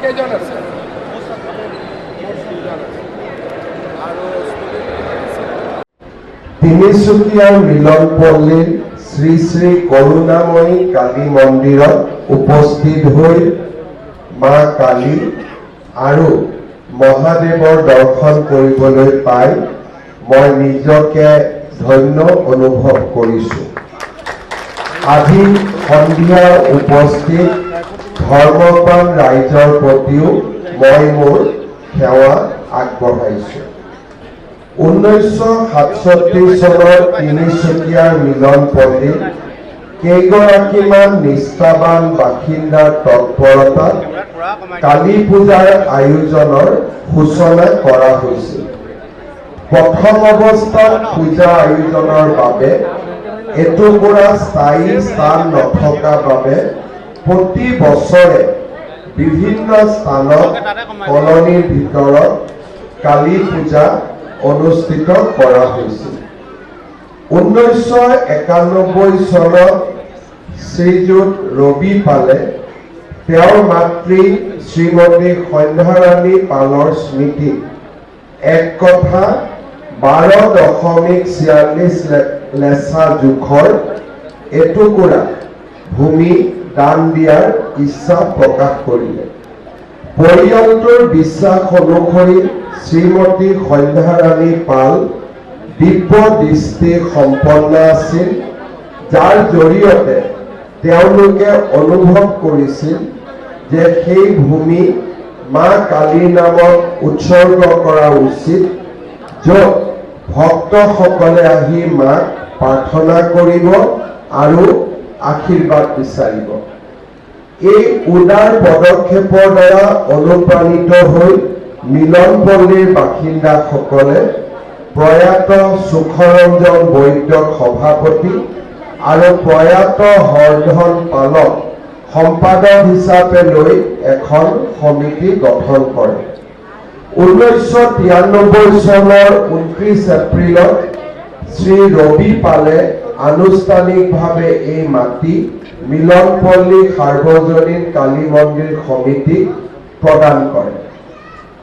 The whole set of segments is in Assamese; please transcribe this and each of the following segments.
কেইজন আছে তিনিচুকীয়াৰ মিলনপল্লীৰ শ্ৰী শ্ৰী কৰুণাময়ী কালী মন্দিৰত উপস্থিত হৈ মা কালী আৰু মহাদেৱৰ দৰ্শন কৰিবলৈ পাই মই নিজকে ধন্য অনুভৱ কৰিছো। আজি সন্ধিয়া উপস্থিত ধৰ্মপ্ৰাণ ৰাইজৰ প্ৰতিও মই মোৰ সেৱা আগবঢ়াইছো। 1967 চনৰ তিনিচুকীয়াৰ মিলনপল্লীত কেইগৰাকীমান নিষ্ঠাবান বাসিন্দাৰ তৎপৰতাত কালী পূজাৰ আয়োজনৰ সূচনা কৰা হৈছিল। প্ৰথম অৱস্থাত পূজা আয়োজনৰ বাবে এটুকুৰা স্থায়ী স্থান নথকা বাবে প্ৰতি বছৰে বিভিন্ন স্থানত কলনীৰ ভিতৰত কালী পূজা অনুষ্ঠিত কৰা হৈছিল। 1991 চনত শ্ৰীযুত ৰবি পালে তেওঁৰ মাতৃ শ্ৰীমতী সন্ধ্যাৰাণী পালৰ স্মৃতিত এক কথা 12.46 লেচা জোখৰ এটুকুৰা ভূমি দান দিয়াৰ ইচ্ছা প্ৰকাশ কৰিলে। পৰিয়ালটোৰ বিশ্বাস অনুসৰি শ্ৰীমতী সন্ধ্যাৰাণী পাল দিব্য দৃষ্টি সম্পন্ন আছিল, যাৰ জৰিয়তে তেওঁলোকে অনুভৱ কৰিছিল যে সেই ভূমি মা কালীৰ নামত উৎসৰ্গ কৰা উচিত, য'ত ভক্তসকলে আহি মাক প্ৰাৰ্থনা কৰিব আৰু আশীৰ্বাদ বিচাৰিব। এই উদাৰ পদক্ষেপৰ দ্বাৰা অনুপ্ৰাণিত হৈ মিলনপল্লীৰ বাসিন্দাসকলে প্ৰয়াত সুখৰঞ্জন বৈদ্যক সভাপতি আৰু প্ৰয়াত হৰধন পালক সম্পাদক হিচাপে লৈ এখন সমিতি গঠন কৰে। 1993 চনৰ 29 এপ্ৰিলত শ্ৰী ৰবি পালে আনুষ্ঠানিকভাৱে এই মাটি মিলনপল্লী সাৰ্বজনীন কালী মন্দিৰ সমিতিক প্ৰদান কৰে।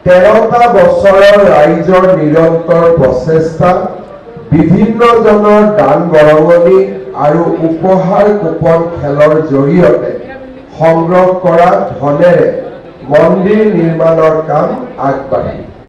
13টা বছৰৰ ৰাইজৰ নিৰন্তৰ প্ৰচেষ্টা, বিভিন্নজনৰ দান বৰঙণি আৰু উপহাৰ কুপন খেলৰ জৰিয়তে সংগ্ৰহ কৰা ধনেৰে মন্দিৰ নিৰ্মাণৰ কাম আগবাঢ়িল।